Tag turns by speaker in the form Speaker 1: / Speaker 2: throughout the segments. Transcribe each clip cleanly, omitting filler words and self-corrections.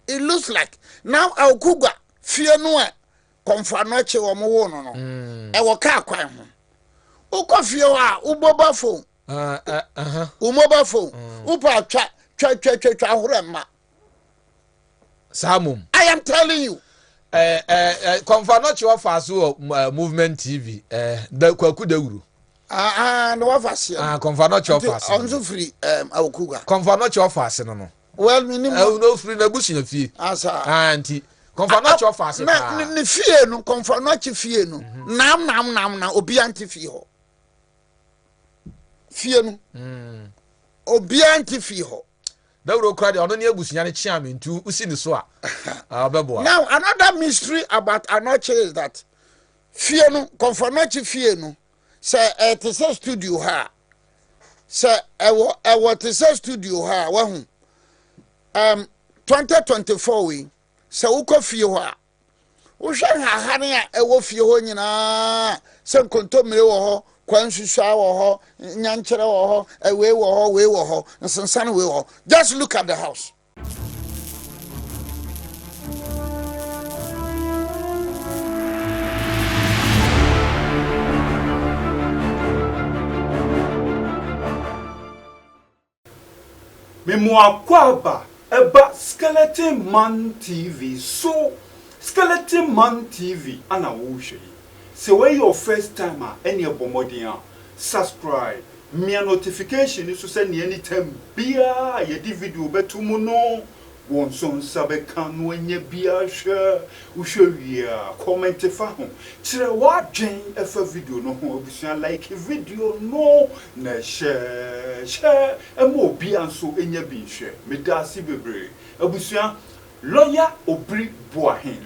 Speaker 1: it looks like now Okuga fear no Okomfo Anokye wo no e wo ka kwan ho ukofie wa uboba phone mobile phone upa twa ahorema
Speaker 2: Samum
Speaker 1: I am telling you
Speaker 2: Okomfo Anokye offer so movement TV da kwaku dawuru
Speaker 1: no wafase
Speaker 2: Okomfo Anokye offer so
Speaker 1: onzo free Okuga
Speaker 2: Okomfo Anokye offer so no
Speaker 1: well minimum
Speaker 2: no free na bushi na fie
Speaker 1: asa
Speaker 2: anti Okomfo Anokye offer so
Speaker 1: na fie no Okomfo Anokye fie no nam na obi anti fie ho fie no obi anti fie ho
Speaker 2: dawuro kra de ono ne abusunya ne chiame ntu usi ni so a obebo
Speaker 1: now another mystery about Anokye is that fie no Okomfo Anokye fie no say it is a studio ha say what is a studio ha wa hu 2024 we say uko fie ho a wo hwe ha ne a ewo fie ho nyina say nkontomire wo ho kwansusua wo ho nyankere wo ho we wo ho nsensan we wo just look at the house.
Speaker 3: Memoir kwaba eba Skeleton Man TV. So Skeleton Man TV ana wo hwe. So when your first timer any abomodia subscribe me notification so send anytime bia ye di video betumu no won son sabe kan no nya bia hwe wo hwe wia comment fa ho kire wa dwen efa video no ho obusua like video no na share emo bia nso enya bi hwe me da si bebre obusua lawyer Obiri Boahen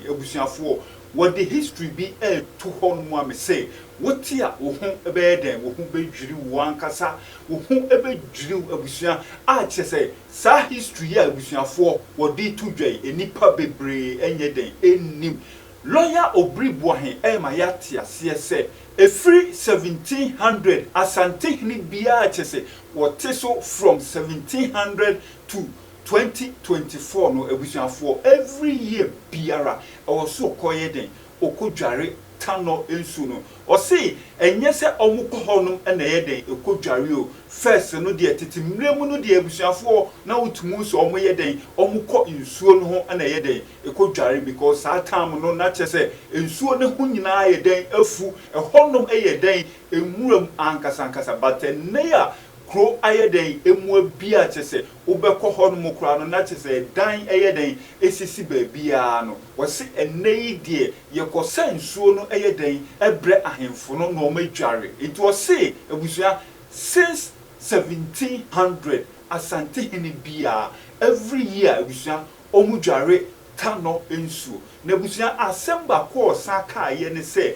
Speaker 3: obusuafo what the history be to hon mo me say what ya wo hu ebe den wo hu be dwiri wo ankasa wo hu ebe dwiri abusua a che say sa history ya abusuafo wo di to dwai enipa bebre enye den enim lawyer Obiri Boahen ma ya tia se Evry 1700 Asante ni bia che say what so from 1700 to 2024 no ebusuafo every year biara also koyeden okodware Tano ensu no o say enye se omukọ honum na yeden ekodware o first no de titimremu no de ebusuafo na wotumu so omoyeden omukọ insuo no ho na yeden ekodware because that time no na chese ensuo ne ho nyina yeden afu ehonum eyeden emuram ankasa but neya kro ayeden emu bia chese ubekọ hon mu kra no na chese dan ayeden esisi baabia no wo se enei de yekọ nsuo no ayeden ebre ahemfo no no madware it was say ebusua since 1700 Asante hini bia every year ebusua omudware Tano ensuo na ebusua asemba ko saka ye ne se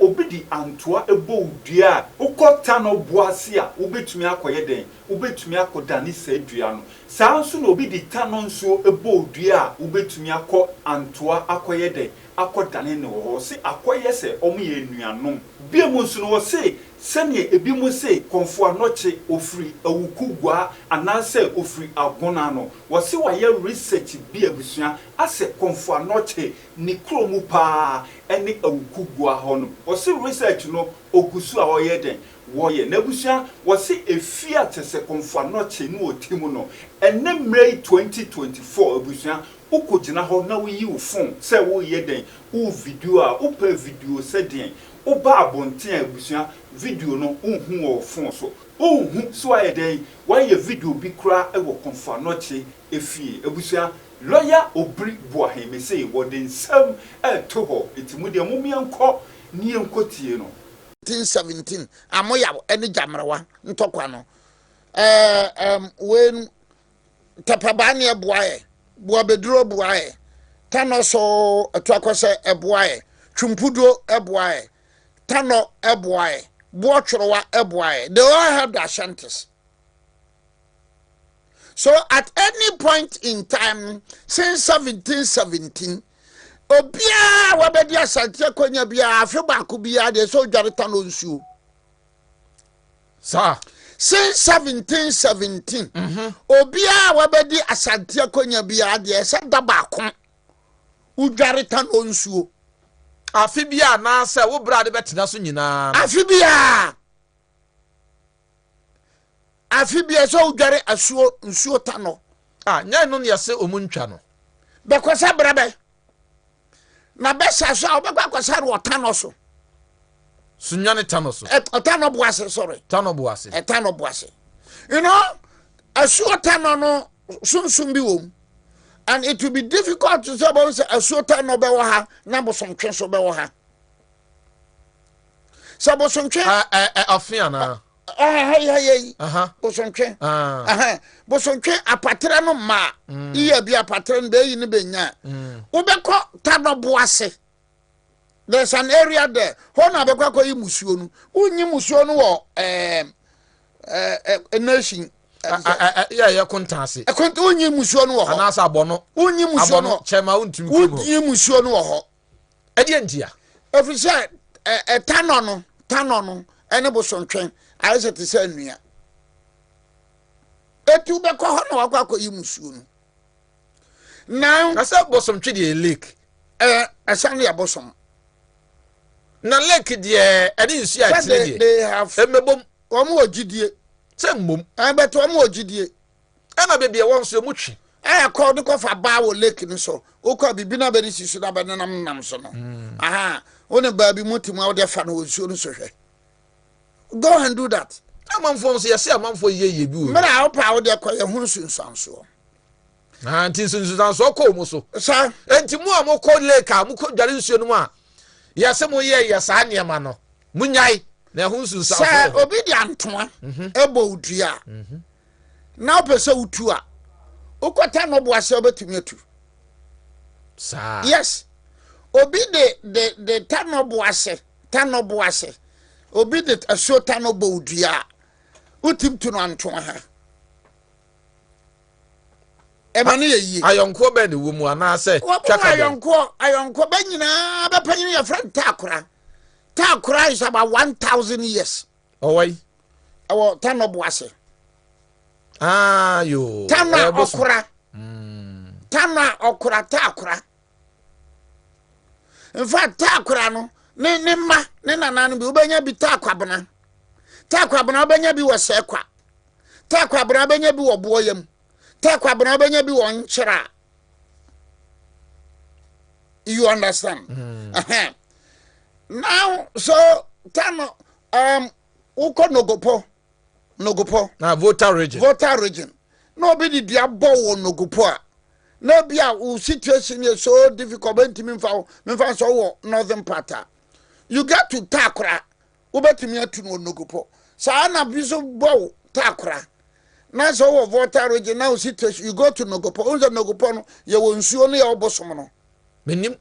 Speaker 3: obidi antoa ebo dua ukọ Tano boase a ubetumi akoye den ubetumi akodani se dua no saa nso na obidi Tano nso ebo dua ubetumi akọ antoa akoye den akodani ne wo se akoye se omuye enuanom biemu nso no wo se sene ebi mu se Okomfo Anokye ofiri awukugwa anase ofiri agona no wo se wa ye research bi abusua ase Okomfo Anokye ni kromu pa ene awukugwa ho no wo se research no ogusu a wo ye den wo ye na abusua wo se efia tese Okomfo Anokye no otimu no ene May 2024 abusua ukojina ho na wo yi wo phone se wo ye den wo video a wo pa video se den oba abonten abusua video no unhu wo phone so unhu so ayeden why ye video bi kra e wo Okomfo Anokye efie abusua lawyer Obiri Boahen me say wo den sam to ho etimu de momianko ni enkotie no
Speaker 1: 1917 amoya ene jamrewa ntokwa no when tapabane eboae boabeduro boae Tano so atwakose eboae twumpudo eboae Tano eboae boachorowa eboae they all have the Ashantes. So at any point in time since 1717 obia wabedi Asante konya bia afi baako bia de so dware Tano nsuo
Speaker 2: sa
Speaker 1: since 1717 obia wabedi Asante akonya bia de se dabako udware Tano nsuo
Speaker 2: afi bia na se wo bra de betena so nyina
Speaker 1: afi bia so udware asuo nsuo Tano
Speaker 2: nya no ne se omuntwa no
Speaker 1: bekosa brabe na besa so obekwakosa ro Tano so
Speaker 2: sunyane Tano so
Speaker 1: Tano Boahen, sorry
Speaker 2: Tano Boahen.
Speaker 1: Tano Boahen. You know, asuo Tano no sunsum bi wom, and it will be difficult to say about asuo Tano be wo ha na bosomtwe so be wo ha. So bosomtwe
Speaker 2: afiana
Speaker 1: bosomtwe bosomtwe apatre no ma iya bi apatre no be yi ne benya wo be ko Tano Boahen. There's an area there. Hona bekwa ko yi musuo no. Unyi musuo no wo nation.
Speaker 2: Ya kontase.
Speaker 1: Akonta unyi musuo no wo ho.
Speaker 2: Anasa abono.
Speaker 1: Unyi musuo no.
Speaker 2: Chema untimi ko.
Speaker 1: Unyi musuo no wo ho.
Speaker 2: Ede ntia.
Speaker 1: Every say Tano no ene bosontwen. Ayi se te say nua. Etu bekwa ho na wakwa ko yi musuo no. Now
Speaker 2: asa bosontwe de lake.
Speaker 1: Asan ya bosom.
Speaker 2: Na lake de edi nsu a tire de
Speaker 1: they have
Speaker 2: emebom
Speaker 1: omo ogidie
Speaker 2: sembom
Speaker 1: but omo ogidie
Speaker 2: ana bebia won so mutwi
Speaker 1: aya call the cover ba wo lake ni so okwa bibi na be ni sisu na be nam so no aha one ba bi mutim a wo de fa na osuo no so hwe go and do that
Speaker 2: amanfo so yesi amanfo yeye bi o
Speaker 1: mera wo pa wo de kwa ye hu sunsanso
Speaker 2: anti sunsanso ko mo so
Speaker 1: sa
Speaker 2: enti mu a mo ko lake a mo ko dware nsuo no mu a yase mo ye yesa niema no munyai na hu sunsanso
Speaker 1: sa obi di antoa ebo udua na opese utu a ukota no Boahen obetumi atu
Speaker 2: sa
Speaker 1: yes obi de Tano Boahen obi de asuo Tano bo udua utim tu no antoa ha emane ye
Speaker 2: ayonko be de wo mu ana se twaka
Speaker 1: ayonko be nyina be panyin ya friend takura is about 1000 years
Speaker 2: owai
Speaker 1: awo Tano Boahen
Speaker 2: yo
Speaker 1: Tano okura Tano okura takura in fact takura no ne ma ne nananu bi ubenya bi takwabena ubenya bi wo sekwa takwabena ubenya bi wo boyem takwabena ubenya bi wo nchira. You understand? Now so Tano uko nogopo
Speaker 2: na voter region no be di abo wo nogopo a na bia wo situation is so difficult bentimi mfa so wo northern part. You get to takura ubetimi atu no nogopo sa na biso bo takura na so wo voter region now situation you go to nogopo unza nogopo no ye wo nsuo no ye obosom no menim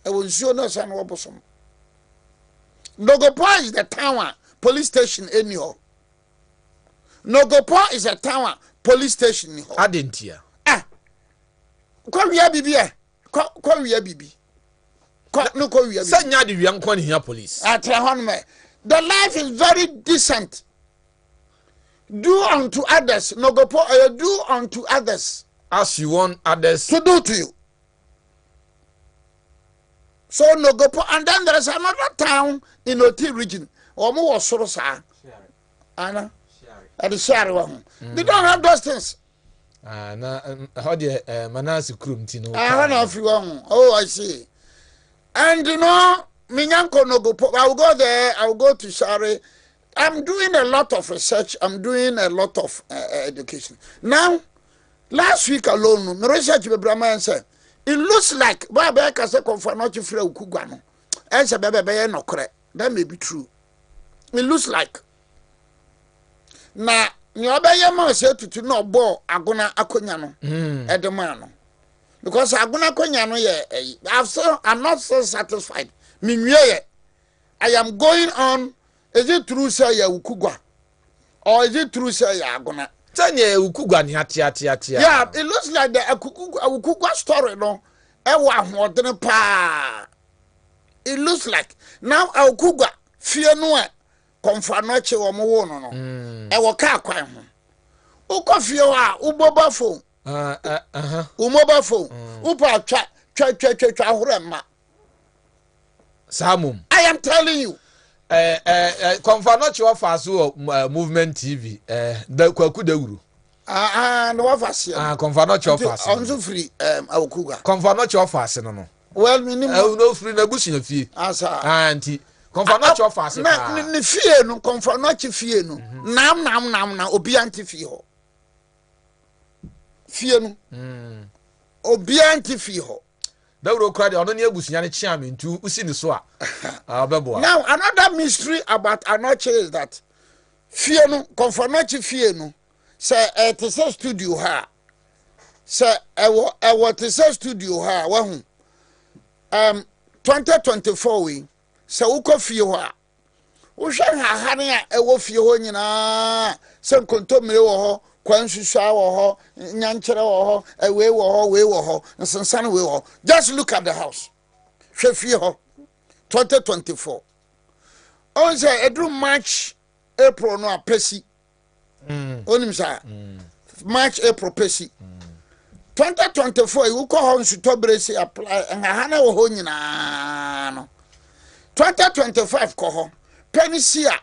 Speaker 1: e wo nsuo no sa no obosom. Nogopo is the town police station anyhow. Nogopo is a town police station anyhow.
Speaker 2: Adentia.
Speaker 1: Kwa wiya bibi e. Kwa wiya bibi. No kwa wiya bibi.
Speaker 2: Sanya di wiya nkwa ni here police.
Speaker 1: The life is very decent. Do unto others. Nogopo, do unto others
Speaker 2: as you want others
Speaker 1: to do to you. So Nogopo, and then there is another town in Oti region. Omo was soro sa. Anna. At the Shari. They don't have those things.
Speaker 2: Na how the Manasi Krum Tino.
Speaker 1: I don't know if you want. Oh, I see. And you know, Minyanko Nogopo, I will go there, I will go to Shari. I'm doing a lot of research, I'm doing a lot of education. Now, last week alone, my research with Brahma said, it looks like Baba Kase Okomfo Anokye Obiri Boahen. And say Baba no correct. That may be true. It looks like. Na nyobeye ma say to no bo agona akonya no edema no. Because agona akonya no ye I'm not so satisfied. Minwie I am going on. Is it true say ya ukugwa? Or is it true say ya agona?
Speaker 2: Tanya ukugwa ni ati.
Speaker 1: Yeah, it looks like the ukugwa story no. Ewa hodene pa. It looks like now ukugwa fear no Okomfo Anokye wo no e wo ka kwan ho ukofie a uboba phone mobile phone upa twa horema
Speaker 4: Samum
Speaker 1: I am telling you
Speaker 4: Okomfo Anokye offer so movement TV the kwaku dawuru
Speaker 1: no wafasie
Speaker 4: Okomfo Anokye offer
Speaker 1: onzo free awkuga
Speaker 4: Okomfo Anokye offer no
Speaker 1: well minimum
Speaker 4: no free na busi na fie
Speaker 1: asa
Speaker 4: anti Okomfo Anokye offer
Speaker 1: na ni fie no Okomfo Anokye fie no nam na obi anti fie ho fie no obi anti fie ho
Speaker 4: dawuro krade ono ne abusunya ne chiame ntu usi ni so a obeboa.
Speaker 1: Now another mystery about Anokye is that fie no Okomfo Anokye fie no say it is a studio ha say what is a studio ha wa hu 2024 we say uko fie ho a wo hwe ha ne a ewo fie ho nyina say nkontomire wo ho kwansusua wo ho nyankere wo ho we wo ho nsensan we wo. Just look at the house hwe fie ho 2024 on say edru March April no apesi onim sa March April pesi 2024 you ko ho nsuto bresi apply ha na wo ho nyina no 2025 ko ho penisia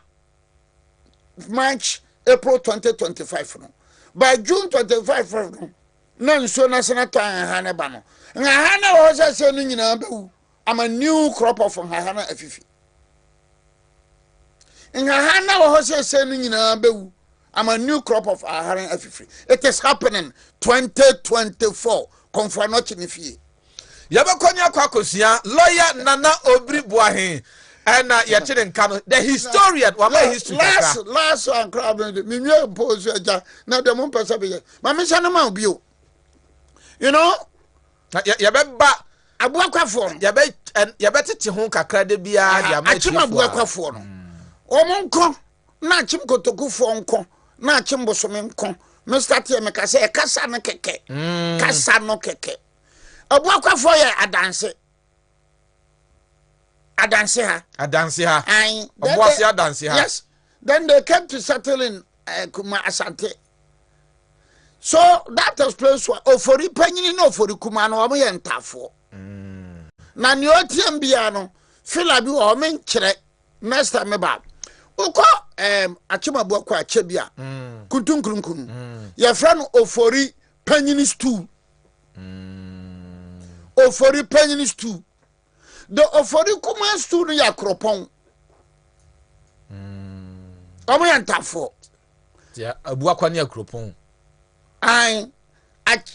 Speaker 1: March April 2025 no by June 25 no na nso na senator ha ne ba no ha na wo se no nyina bewu am a new crop of ha na afifi ha na wo se no nyina bewu I'm a new crop of Aharan Afifri. It is happening 2024. Okomfo Anokye ni fie.
Speaker 4: Yabakonya kwakosia lawyer Nana Obiri Boahen and yachire nka the historian wa my history
Speaker 1: last one crowd me nwe pose aja na dem mpesa be ma me sha na ma obi o you know
Speaker 4: yabeba
Speaker 1: abuakwafo
Speaker 4: yabetete ho kakra de bia dia ma
Speaker 1: chifo abuakwafo no omonko na chim kotokufo nko na chim bosome nko me start here me ka say kasa no keke kasa no keke abuakwafo ye adanse ha ai
Speaker 4: obuasi adanse ha.
Speaker 1: Yes, then they came to settle in Kuma Asante, so that explains why ofori panyini no ofori kuma no omo ye ntafo na ni otiem bia no fila bi o men kire next time ba uko achima bo kwa ache bia kuntunkunkun ye fra no ofori panyini stew ofori panyini stew the ofori kuma stew no ya kropon omo ye ntafo
Speaker 4: ya abuakwa ne akropon
Speaker 1: ai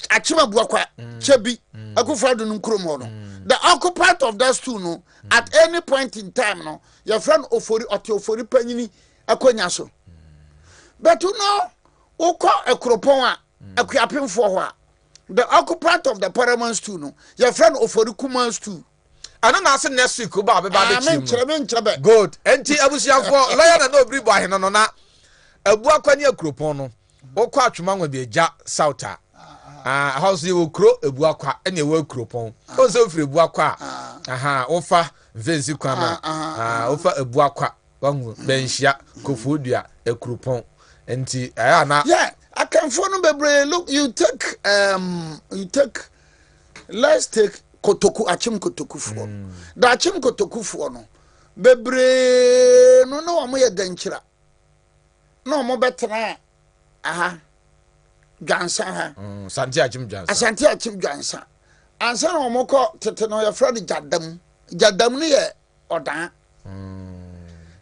Speaker 1: achima buakwa chebi akufrado no nkrom ho no the occupant of that stool no at any point in time no your friend ofori panyini akonya so but you know uko ekropon a akuapemfo ho a the occupant of the paramount stool no your friend ofori kuma stool
Speaker 4: ana na ase next week ba be
Speaker 1: chim
Speaker 4: good enti abusiafo lawyer Nana Obiri Boahen no na abuakwa ne akropon no okọ atwuma nwa bi eja sauta house you kro ebuakwa ene we kropon o se ofre ebuakwa ofa venzi kwa na ofa ebuakwa wangu benhia kofodua ekropon enti na
Speaker 1: yeah akanfo no bebre look you take let's take kotoku achim kotoku fo da achim kotoku fo no bebre no no amo ye ganchira no mo betena Gansa ha
Speaker 4: Santi achim Gansa
Speaker 1: Asante achim Gansa ansa na omoko tete no ya friend jadam ni ye odan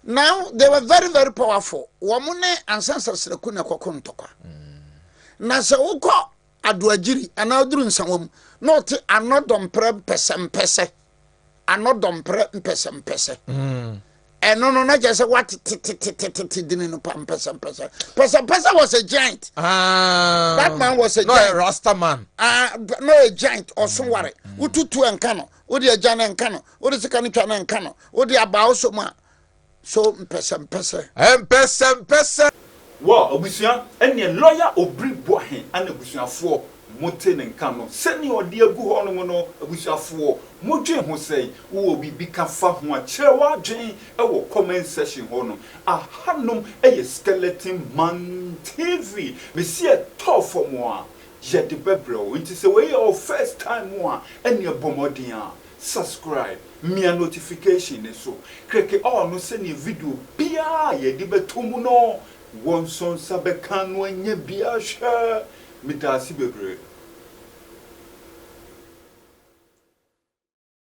Speaker 1: now they were very very powerful womune ansa sasreku na kokontokwa na se uko aduagiri anaduru nsanwom not anodom pese anodom pese no just what didn't know pesa was a giant. That man was a giant.
Speaker 4: No, a Rasta man.
Speaker 1: No, a giant or somewhere. Ututu and Kano, Udi a Jan and Kano, Udi Sakanichan and Kano, Udi about so much. So pesa.
Speaker 3: Wow, Obusia, and your lawyer Obiri Boahen and Obusia for mote ne nka no sɛne ɔde agu hɔ no no abusuafoɔ modwen ho sɛ wo bibi ka fa ho a kyerɛ wadwen ɛwɔ comment section hɔ no ahanom ɛyɛ Skeleton Man TV mesi ɛtɔ fam a yɛde bɛbrɛ wo nti sɛ wɔyɛ our first time a ɛne ɛbɔmmɔden a subscribe mia notification ne so kreke all no sɛne video bia yɛde bɛtom no wɔn sonsa bɛka no anya bia hwɛ medase bebree